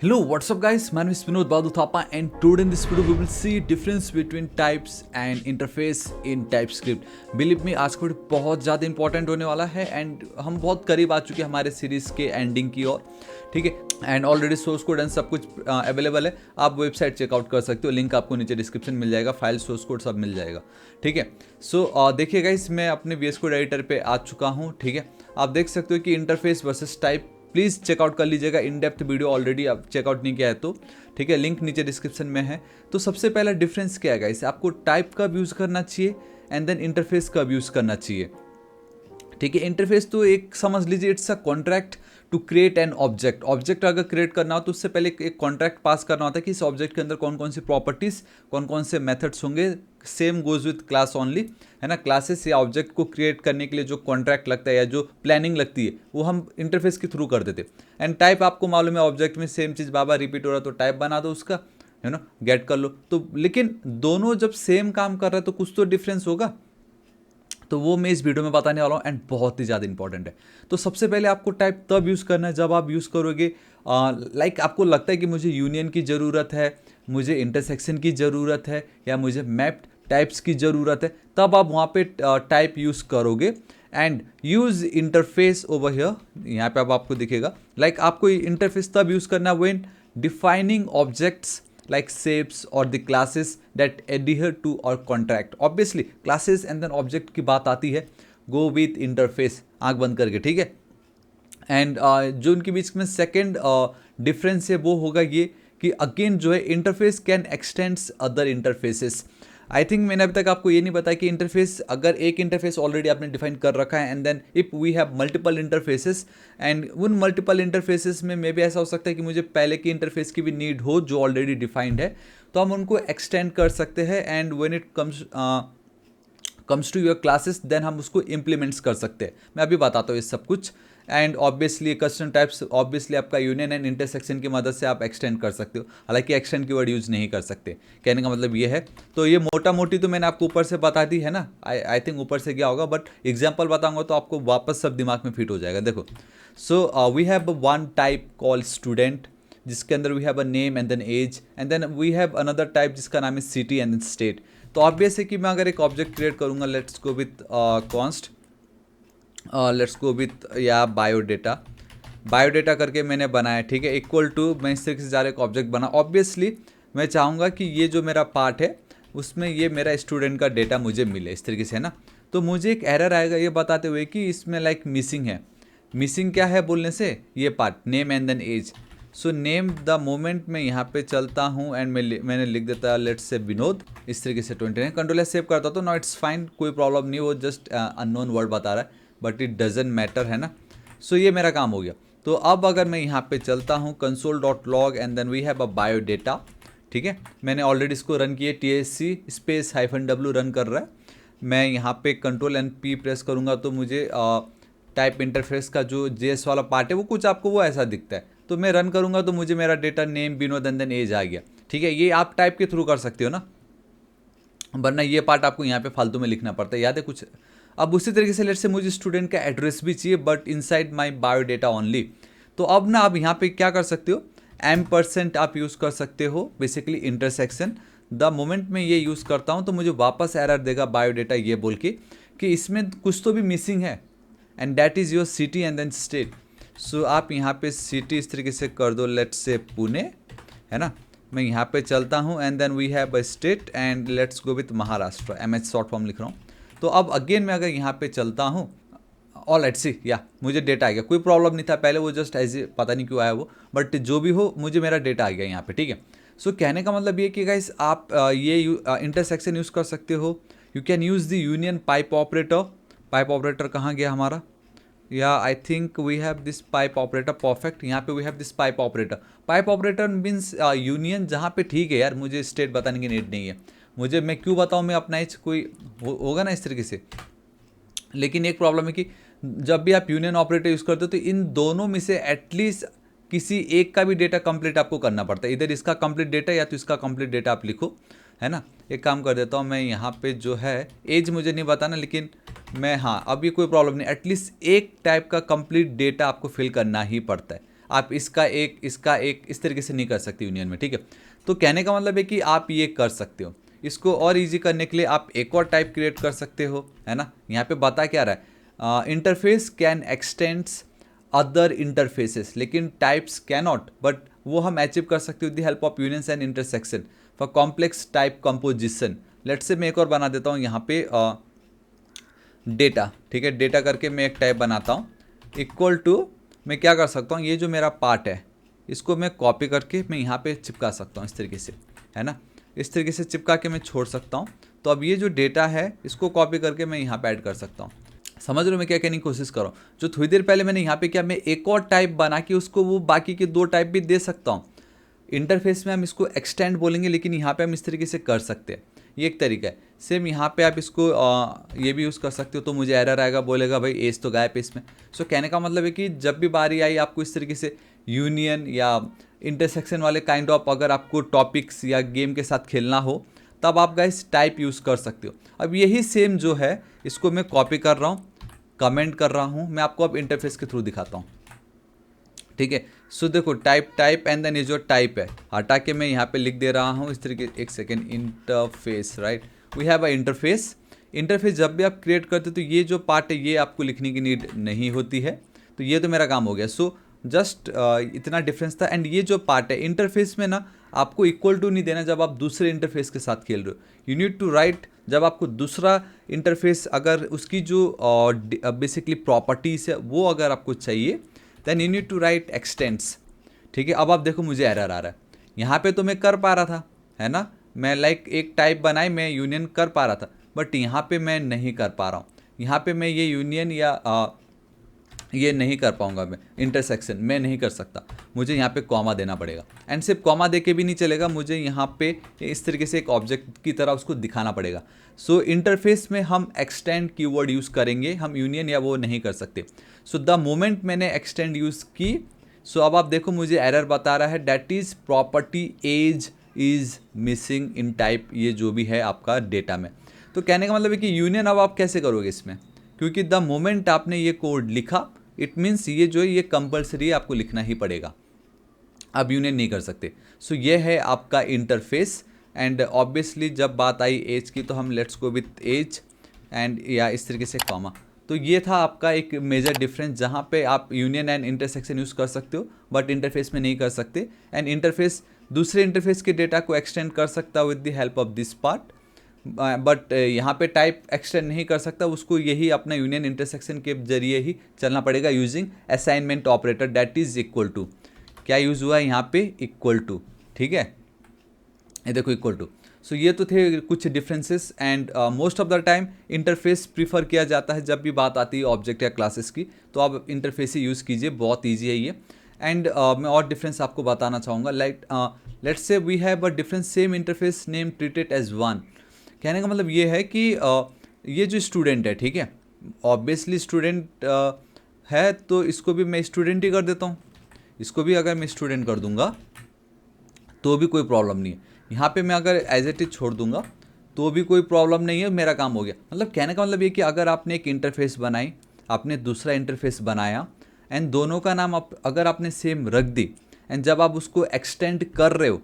Hello, what's up guys? My name is Vinod Badu Thapa and today in this video we will see difference between types and interface in TypeScript. Believe me, आज का video बहुत ज़्यादा important होने वाला है and हम बहुत करीब आ चुके हैं हमारे सीरीज़ के एंडिंग की ओर, ठीक है। And already source code and सब कुछ अवेलेबल है, आप वेबसाइट चेकआउट कर सकते हो, लिंक आपको नीचे डिस्क्रिप्शन मिल जाएगा, फाइल सोर्स कोड सब मिल जाएगा, ठीक है। सो देखिए गाइस, मैं अपने VS कोड एडिटर पे आ चुका हूँ, ठीक है। आप देख सकते हो कि interface versus type please checkout कर लीजिएगा, इन डेप्थ वीडियो ऑलरेडी आप चेकआउट नहीं किया है तो, ठीक है, लिंक नीचे डिस्क्रिप्शन में है। तो सबसे पहला डिफरेंस क्या है गाइस, आपको टाइप कब यूज़ करना चाहिए एंड देन इंटरफेस कब यूज़ करना चाहिए, ठीक है। इंटरफेस तो एक समझ लीजिए it's a contract to create an object. Object अगर क्रिएट करना हो तो उससे पहले एक कॉन्ट्रैक्ट पास करना होता है कि इस ऑब्जेक्ट के अंदर कौन कौन सी प्रॉपर्टीज, कौन कौन से मेथड्स होंगे। Same goes with class only, है ना। क्लासेस या ऑब्जेक्ट को क्रिएट करने के लिए जो कॉन्ट्रैक्ट लगता है या जो प्लानिंग लगती है वो हम इंटरफेस के थ्रू कर देते। एंड टाइप आपको मालूम है, ऑब्जेक्ट में सेम चीज़ बार बार रिपीट हो रहा है तो टाइप बना दो उसका, है ना, गेट कर लो। तो लेकिन दोनों जब सेम काम कर रहा है तो कुछ तो डिफरेंस होगा, तो वो मैं इस वीडियो में बताने वाला हूँ एंड बहुत ही ज़्यादा इंपॉर्टेंट है। तो सबसे पहले आपको टाइप तब यूज़ करना है जब आप यूज़ करोगे लाइक आपको लगता है कि मुझे यूनियन की ज़रूरत है, मुझे इंटरसेक्शन की ज़रूरत है या मुझे मैप्ड टाइप्स की ज़रूरत है, तब आप वहाँ पे टाइप यूज़ करोगे। And use interface over here, यहाँ पे अब आपको दिखेगा लाइक आपको इंटरफेस तब यूज़ करना है when defining objects like shapes or the classes that adhere to or contract. Obviously classes and then object की बात आती है, go with interface, आंख बंद करके, ठीक है। एंड जो उनके बीच में सेकेंड डिफरेंस है वो होगा ये कि अगेन जो है interface can x tends other interfaces. I think मैंने अभी तक आपको ये नहीं बताया कि इंटरफेस, अगर एक इंटरफेस ऑलरेडी आपने डिफाइन कर रखा है and then if we have multiple interfaces and उन मल्टीपल इंटरफेसेस में मे भी ऐसा हो सकता है कि मुझे पहले की इंटरफेस की भी नीड हो जो ऑलरेडी डिफाइंड है, तो हम उनको एक्सटेंड कर सकते हैं। And when it comes to your classes then हम उसको इम्प्लीमेंट्स कर सकते हैं। मैं अभी बताता हूँ ये सब कुछ। And obviously custom types obviously आपका यूनियन एंड इंटरसेक्शन की मदद से आप एक्सटेंड कर सकते हो, हालांकि एक्सटेंड की वर्ड यूज़ नहीं कर सकते, कहने का मतलब ये है। तो ये मोटा मोटी तो मैंने आपको ऊपर से बता दी है ना, आई थिंक ऊपर से क्या होगा, बट एग्जाम्पल बताऊंगा तो आपको वापस सब दिमाग में फिट हो जाएगा। देखो, so we have one type call student जिसके अंदर we have a name and then age and then we have another type जिसका नाम है सिटी एंड देन स्टेट। तो ऑब्वियस है कि मैं अगर एक ऑब्जेक्ट क्रिएट करूंगा, let's go with const, let's go with या बायोडेटा करके मैंने बनाया, ठीक है, इक्वल टू, मैं इस तरीके से जा रहा एक ऑब्जेक्ट बना। ऑब्वियसली मैं चाहूँगा कि ये जो मेरा पार्ट है उसमें ये मेरा स्टूडेंट का डेटा मुझे मिले इस तरीके से, है ना। तो मुझे एक एरर आएगा ये बताते हुए कि इसमें लाइक मिसिंग है। मिसिंग क्या है बोलने से, ये part name and then age. So name the moment मैं यहाँ पे चलता हूँ एंड मैंने लिख देता लेट्स से विनोद, इस तरीके से 29 कंट्रोल सेव करता तो नो इट्स फाइन, कोई प्रॉब्लम नहीं, वो जस्ट अननोन वर्ड बता रहा है बट इट डजेंट मैटर, है ना। सो ये मेरा काम हो गया। तो अब अगर मैं यहाँ पे चलता हूँ console.log and then we have a biodata, ठीक है, मैंने ऑलरेडी इसको रन किया, TSC स्पेस -W रन कर रहा है। मैं यहाँ पे Ctrl+P प्रेस करूँगा तो मुझे टाइप इंटरफेस का जो JS वाला पार्ट है वो कुछ आपको वो ऐसा दिखता है। तो मैं रन करूँगा तो मुझे मेरा data name Vinod and then age आ गया, ठीक है। ये आप टाइप के थ्रू कर सकते हो ना, वरना ये पार्ट आपको यहाँ पे फालतू में लिखना पड़ता है, याद है कुछ। अब उसी तरीके से लेट्स से मुझे स्टूडेंट का एड्रेस भी चाहिए but inside my biodata only. तो अब ना आप यहाँ पे क्या कर सकते हो, %, आप यूज़ कर सकते हो, बेसिकली इंटरसेक्शन। द मोमेंट में ये यूज़ करता हूँ तो मुझे वापस एरर देगा बायोडेटा ये बोल के कि इसमें कुछ तो भी मिसिंग है and that is your city and then state. So आप यहाँ पे सिटी इस तरीके से कर दो, लेट्स से पुणे, है ना। मैं यहाँ पे चलता हूँ and then we have a state and let's go with Maharashtra, MH short form लिख रहा हूँ। तो अब अगेन मैं अगर यहाँ पे चलता हूँ, ऑल लेट्स सी, या मुझे डेटा आ गया, कोई प्रॉब्लम नहीं था पहले, वो जस्ट ऐसे पता नहीं क्यों आया वो, बट जो भी हो मुझे मेरा डेटा आ गया यहाँ पे, ठीक है। सो कहने का मतलब ये कि गाइस आप ये इंटरसेक्शन यूज़ कर सकते हो। You can use the union pipe operator. Pipe operator कहाँ गया हमारा, या I think we have this pipe operator, perfect, यहाँ पे we have this pipe operator. Pipe operator means union, जहाँ पे ठीक है यार मुझे स्टेट बताने की नीड नहीं है, मुझे मैं क्यों बताऊँ, मैं अपना एज कोई होगा ना इस तरीके से। लेकिन एक प्रॉब्लम है कि जब भी आप यूनियन ऑपरेटर यूज़ करते हो तो इन दोनों में से एटलीस्ट किसी एक का भी डेटा कंप्लीट आपको करना पड़ता है, इधर इसका कंप्लीट डेटा या तो इसका कंप्लीट डेटा आप लिखो, है ना। एक काम कर देता हूँ मैं, यहाँ पे जो है एज मुझे नहीं बताना, लेकिन मैं, हाँ, अब ये कोई प्रॉब्लम नहीं, एटलीस्ट एक टाइप का कंप्लीट डेटा आपको फिल करना ही पड़ता है। आप इसका एक इस तरीके से नहीं कर सकते यूनियन में, ठीक है। तो कहने का मतलब है कि आप ये कर सकते हो। इसको और इजी करने के लिए आप एक और टाइप क्रिएट कर सकते हो, है ना। यहाँ पे बता क्या रहा है, interface can x tends other interfaces, लेकिन टाइप्स कैनॉट, बट वो हम अचीव कर सकते हो with the help of unions and intersection for complex type composition. Let's say मैं एक और बना देता हूँ यहाँ पे डेटा, ठीक है। डेटा करके मैं एक टाइप बनाता हूँ इक्वल टू, मैं क्या कर सकता हूँ, ये जो मेरा पार्ट है इसको मैं कॉपी करके मैं यहाँ पे चिपका सकता हूँ इस तरीके से, है ना। इस तरीके से चिपका के मैं छोड़ सकता हूँ। तो अब ये जो डेटा है इसको कॉपी करके मैं यहाँ पे ऐड कर सकता हूँ। समझ रहे हो मैं क्या कहने की कोशिश कर रहा हूँ। जो थोड़ी देर पहले मैंने यहाँ पे क्या, मैं एक और टाइप बना के उसको वो बाकी के दो टाइप भी दे सकता हूँ। इंटरफेस में हम इसको एक्सटेंड बोलेंगे, लेकिन यहाँ पे हम इस तरीके से कर सकते हैं। ये एक तरीका है। सेम यहाँ पे आप इसको ये भी यूज़ कर सकते हो। तो मुझे एरर आएगा, बोलेगा भाई एज तो गायब है इसमें। सो कहने का मतलब है कि जब भी बारी आई आपको इस तरीके से यूनियन या इंटरसेक्शन वाले काइंड ऑफ अगर आपको टॉपिक्स या गेम के साथ खेलना हो, तब आप गाइस टाइप यूज़ कर सकते हो। अब यही सेम जो है इसको मैं कॉपी कर रहा हूँ, कमेंट कर रहा हूँ, मैं आपको अब इंटरफेस के थ्रू दिखाता हूँ, ठीक है। सो देखो टाइप एंड देन ये जो टाइप है हटा के मैं यहाँ पे लिख दे रहा हूँ इस तरीके, एक second, interface, right. We have a interface. Interface जब भी आप क्रिएट करते हो तो ये जो पार्ट है ये आपको लिखने की नीड नहीं होती है। तो ये तो मेरा काम हो गया। सो जस्ट इतना डिफरेंस था। एंड ये जो पार्ट है इंटरफेस में ना, आपको इक्वल टू नहीं देना जब आप दूसरे इंटरफेस के साथ खेल रहे हो। यू नीड टू राइट, जब आपको दूसरा इंटरफेस अगर उसकी जो बेसिकली प्रॉपर्टीज़ है वो अगर आपको चाहिए, then you need to write extends, ठीक है। अब आप देखो मुझे एरर आ रहा है। यहाँ पे तो मैं कर पा रहा था, है ना, मैं लाइक एक टाइप बनाई, मैं यूनियन कर पा रहा था, बट यहाँ पे मैं नहीं कर पा रहा हूँ। यहाँ पे मैं ये यूनियन या ये नहीं कर पाऊंगा, मैं इंटरसेक्शन मैं नहीं कर सकता। मुझे यहाँ पे कॉमा देना पड़ेगा। एंड सिर्फ कॉमा दे के भी नहीं चलेगा, मुझे यहाँ पे इस तरीके से एक ऑब्जेक्ट की तरह उसको दिखाना पड़ेगा। सो इंटरफेस में हम एक्सटेंड कीवर्ड यूज़ करेंगे, हम यूनियन या वो नहीं कर सकते। सो द मोमेंट मैंने एक्सटेंड यूज़ की, सो अब आप देखो मुझे एरर बता रहा है, that is property age is missing in type, ये जो भी है आपका डेटा में। तो कहने का मतलब है कि यूनियन अब आप कैसे करोगे इसमें, क्योंकि द मोमेंट आपने ये कोड लिखा, इट मीन्स ये जो है ये कंपलसरी आपको लिखना ही पड़ेगा, आप यूनियन नहीं कर सकते। सो ये है आपका इंटरफेस। एंड ऑब्वियसली जब बात आई एज की, तो हम let's go with age and या इस तरीके से कॉमा। तो ये था आपका एक मेजर डिफरेंस, जहाँ पे आप यूनियन एंड इंटरसेक्शन यूज़ कर सकते हो बट इंटरफेस में नहीं कर सकते। एंड इंटरफेस दूसरे इंटरफेस के डेटा को एक्सटेंड कर सकता है with the help of this part, but यहाँ पे टाइप एक्सटेंड नहीं कर सकता, उसको यही अपना यूनियन इंटरसेक्शन के जरिए ही चलना पड़ेगा using assignment operator, that is equal to, क्या यूज़ हुआ है यहाँ पे, इक्वल टू, ठीक है। ये देखो इक्वल टू। सो ये तो थे कुछ differences. And most of the time interface prefer किया जाता है जब भी बात आती है ऑब्जेक्ट या क्लासेस की, तो आप इंटरफेस ही यूज़ कीजिए, बहुत ईजी है ये। एंड मैं और डिफरेंस आपको बताना चाहूँगा, like let's say we have a difference same interface name treated as one. कहने का मतलब ये है कि ये जो स्टूडेंट है, ठीक है, ऑब्वियसली स्टूडेंट है, तो इसको भी मैं स्टूडेंट ही कर देता हूँ। इसको भी अगर मैं स्टूडेंट कर दूंगा तो भी कोई प्रॉब्लम नहीं है। यहाँ पे मैं अगर एज इट इज छोड़ दूंगा तो भी कोई प्रॉब्लम नहीं है, मेरा काम हो गया। मतलब कहने का मतलब ये कि अगर आपने एक इंटरफेस बनाई, आपने दूसरा इंटरफेस बनाया, एंड दोनों का नाम अगर आपने सेम रख दी, एंड जब आप उसको एक्सटेंड कर रहे हो,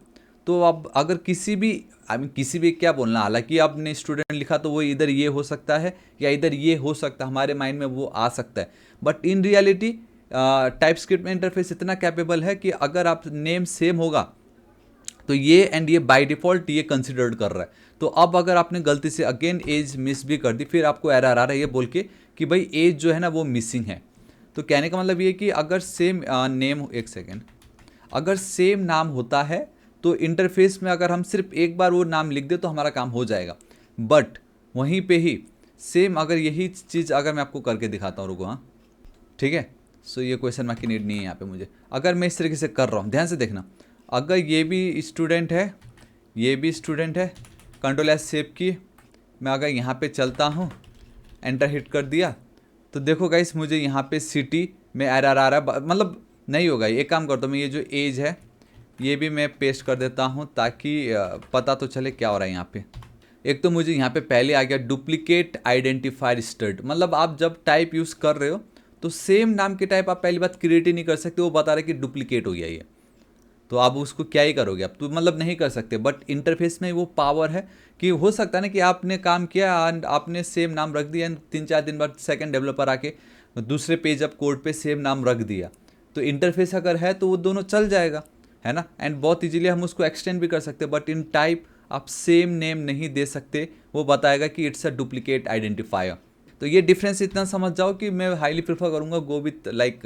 तो अब अगर किसी भी किसी भी क्या बोलना, हालांकि आपने स्टूडेंट लिखा तो वो इधर ये हो सकता है या इधर ये हो सकता है, हमारे माइंड में वो आ सकता है, बट इन रियलिटी टाइपस्क्रिप्ट में इंटरफेस इतना कैपेबल है कि अगर आप नेम सेम होगा तो ये एंड ये बाय डिफ़ॉल्ट ये कंसिडर्ड कर रहा है। तो अब अगर आपने गलती से अगेन एज मिस भी कर दी, फिर आपको एरर आ रहा है ये बोल के कि भाई एज जो है ना वो मिसिंग है। तो कहने का मतलब ये कि अगर सेम नेम, एक सेकेंड, अगर सेम नाम होता है तो इंटरफेस में अगर हम सिर्फ एक बार वो नाम लिख दे तो हमारा काम हो जाएगा, बट वहीं पे ही सेम अगर यही चीज़ अगर मैं आपको करके दिखाता हूँ, रुको, हाँ ठीक है। सो ये क्वेश्चन मार्क की नीड नहीं है यहाँ पे मुझे। अगर मैं इस तरीके से कर रहा हूँ, ध्यान से देखना, अगर ये भी स्टूडेंट है, ये भी स्टूडेंट है, कंट्रोल एस सेव की, मैं अगर यहाँ पे चलता हूँ, एंटर हिट कर दिया, तो देखो गाइस मुझे यहाँ पे सिटी में एरर आ रहा है, मतलब नहीं होगा। एक काम करता हूँ मैं, ये जो एज है ये भी मैं पेस्ट कर देता हूँ ताकि पता तो चले क्या हो रहा है यहाँ पे। एक तो मुझे यहाँ पे पहले आ गया डुप्लीकेट आइडेंटिफायर स्टड, मतलब आप जब टाइप यूज़ कर रहे हो तो सेम नाम के टाइप आप पहली बात क्रिएट ही नहीं कर सकते, वो बता रहे कि डुप्लीकेट हो गया ये, तो आप उसको क्या ही करोगे, आप तो मतलब नहीं कर सकते। बट इंटरफेस में वो पावर है कि हो सकता है ना कि आपने काम किया एंड आपने सेम नाम रख दिया एंड 3-4 दिन बाद सेकंड डेवलपर आके दूसरे पेज अप कोड पे सेम नाम रख दिया, तो इंटरफेस अगर है तो वो दोनों चल जाएगा, है ना। एंड बहुत इजीली हम उसको एक्सटेंड भी कर सकते हैं। बट इन टाइप आप सेम नेम नहीं दे सकते, वो बताएगा कि इट्स अ डुप्लीकेट आइडेंटिफायर। तो ये डिफरेंस इतना समझ जाओ कि मैं हाईली प्रेफर करूँगा गो विथ लाइक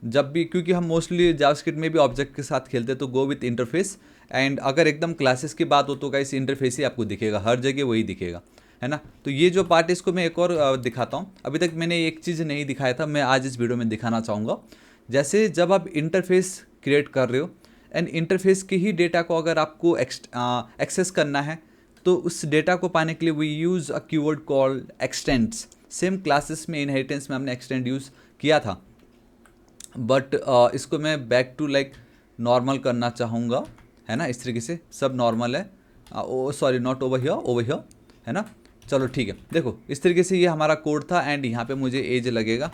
जब भी, क्योंकि हम मोस्टली जावास्क्रिप्ट में भी ऑब्जेक्ट के साथ खेलते हैं, तो गो विथ इंटरफेस। एंड अगर एकदम क्लासेस की बात हो तो गाइस इंटरफेस ही आपको दिखेगा, हर जगह वही दिखेगा, है ना। तो ये जो पार्ट है इसको मैं एक और दिखाता हूँ। अभी तक मैंने एक चीज़ नहीं दिखाया था, मैं आज इस वीडियो में दिखाना चाहूँगा। जैसे जब आप इंटरफेस क्रिएट कर रहे हो एंड इंटरफेस के ही डेटा को अगर आपको एक्सेस करना है, तो उस डेटा को पाने के लिए we use a keyword called extends. Same classes में इनहेरिटेंस में हमने एक्सटेंड यूज़ किया था, बट इसको मैं बैक टू लाइक नॉर्मल करना चाहूँगा, है ना। इस तरीके से सब नॉर्मल है, ओ सॉरी नॉट ओवर हियर, है ना। चलो ठीक है, देखो इस तरीके से ये हमारा कोड था एंड यहाँ पे मुझे एज लगेगा।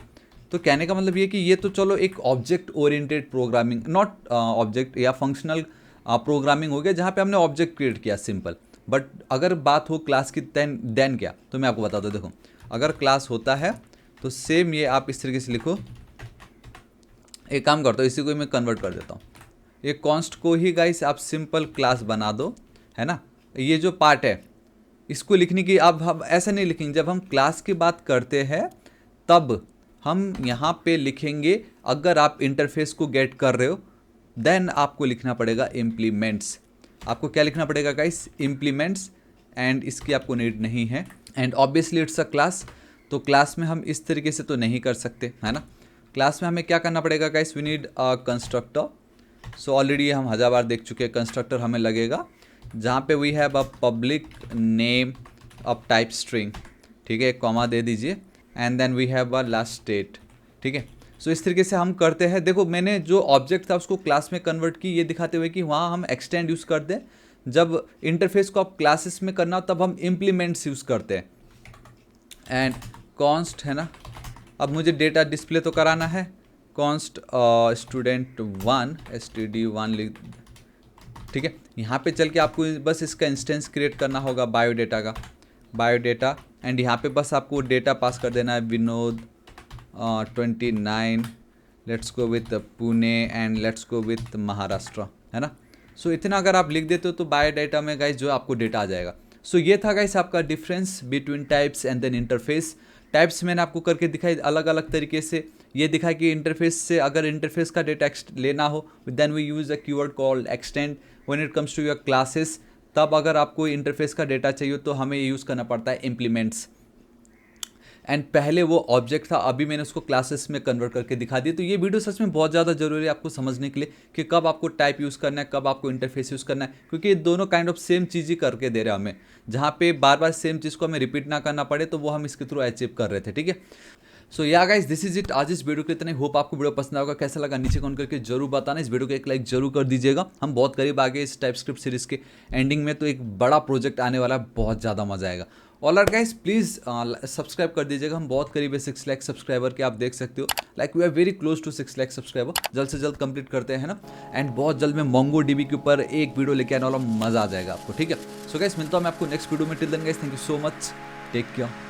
तो कहने का मतलब ये कि ये तो चलो एक object oriented programming, not object या फंक्शनल प्रोग्रामिंग हो गया, जहाँ पे हमने ऑब्जेक्ट क्रिएट किया सिंपल। बट अगर बात हो क्लास की देन क्या, तो मैं आपको बता दूँ। देखो अगर क्लास होता है तो सेम ये आप इस तरीके से लिखो। एक काम करता हूँ, इसी को मैं कन्वर्ट कर देता हूँ। ये कॉन्स्ट को ही गाइस आप सिंपल क्लास बना दो, है ना। ये जो पार्ट है इसको लिखने की, अब हम ऐसा नहीं लिखेंगे। जब हम क्लास की बात करते हैं तब हम यहाँ पे लिखेंगे, अगर आप इंटरफेस को गेट कर रहे हो देन आपको लिखना पड़ेगा इम्प्लीमेंट्स। आपको क्या लिखना पड़ेगा गाइस, इम्प्लीमेंट्स। एंड इसकी आपको नीड नहीं है। And obviously it's a class, तो क्लास में हम इस तरीके से तो नहीं कर सकते, है ना। क्लास में हमें क्या करना पड़ेगा guys, we need a constructor. So already हम 1000 बार देख चुके हैं, कंस्ट्रक्टर हमें लगेगा जहाँ पे we have a public name of type string, ठीक है, एक कॉमा दे दीजिए and then we have a last state, ठीक है। सो इस तरीके से हम करते हैं। देखो मैंने जो ऑब्जेक्ट था उसको क्लास में कन्वर्ट की, ये दिखाते हुए कि वहाँ हम एक्सटेंड यूज़ करते हैं। जब इंटरफेस को आप क्लासेस में करना हो तब हम इम्प्लीमेंट्स यूज़ करते हैं। एंड कॉन्स्ट, है ना, अब मुझे डेटा डिस्प्ले तो कराना है। कॉन्स्ट student1 std1 लिख, ठीक है। यहाँ पे चल के आपको बस इसका इंस्टेंस क्रिएट करना होगा बायोडेटा का, बायोडेटा। एंड यहाँ पे बस आपको डेटा पास कर देना है, Vinod 29, let's go with Pune and let's go with Maharashtra, है ना। सो इतना अगर आप लिख देते हो तो बायोडेटा में गाइस जो आपको डेटा आ जाएगा। सो ये था गाइस आपका difference between types and then interface. Types मैंने आपको करके दिखाई अलग अलग तरीके से। ये दिखा कि इंटरफेस से अगर इंटरफेस का डेटा लेना हो then we use a keyword called extend. When it comes to your classes, तब अगर आपको इंटरफेस का डेटा चाहिए तो हमें यूज़ करना पड़ता है इम्प्लीमेंट्स। एंड पहले वो ऑब्जेक्ट था, अभी मैंने उसको क्लासेस में कन्वर्ट करके दिखा दिया। तो ये वीडियो सच में बहुत ज़्यादा जरूरी है आपको समझने के लिए कि कब आपको टाइप यूज़ करना है, कब आपको इंटरफेस यूज़ करना है, क्योंकि ये दोनों काइंड ऑफ सेम चीज़ ही करके दे रहे हैं हमें। जहाँ पे बार बार सेम चीज़ को हमें रिपीट ना करना पड़े, तो वो हम इसके थ्रू अचीव कर रहे थे, ठीक है। सो या गाइस दिस इज इट, आज इस वीडियो के इतने। होप आपको वीडियो पसंद आएगा। कैसा लगा नीचे कमेंट करके जरूर बताना। इस वीडियो को एक लाइक जरूर कर दीजिएगा। हम बहुत करीब आ गए इस टाइपस्क्रिप्ट सीरीज के एंडिंग में, तो एक बड़ा प्रोजेक्ट आने वाला है, बहुत ज़्यादा मजा आएगा। Alright guys please subscribe कर दीजिएगा। हम बहुत करीब है 6 लाख सब्सक्राइबर के, आप देख सकते हो। Like we are very close to 6 lakh subscriber. जल्द से जल्द कंप्लीट करते हैं ना। एंड बहुत जल्द मैं मोंगो डीबी के ऊपर एक वीडियो लेके आने वाला, मजा आ जाएगा आपको, ठीक है। सो गाइस मिलता हूँ मैं आपको नेक्स्ट वीडियो में। Till then guys thank you so much, take care.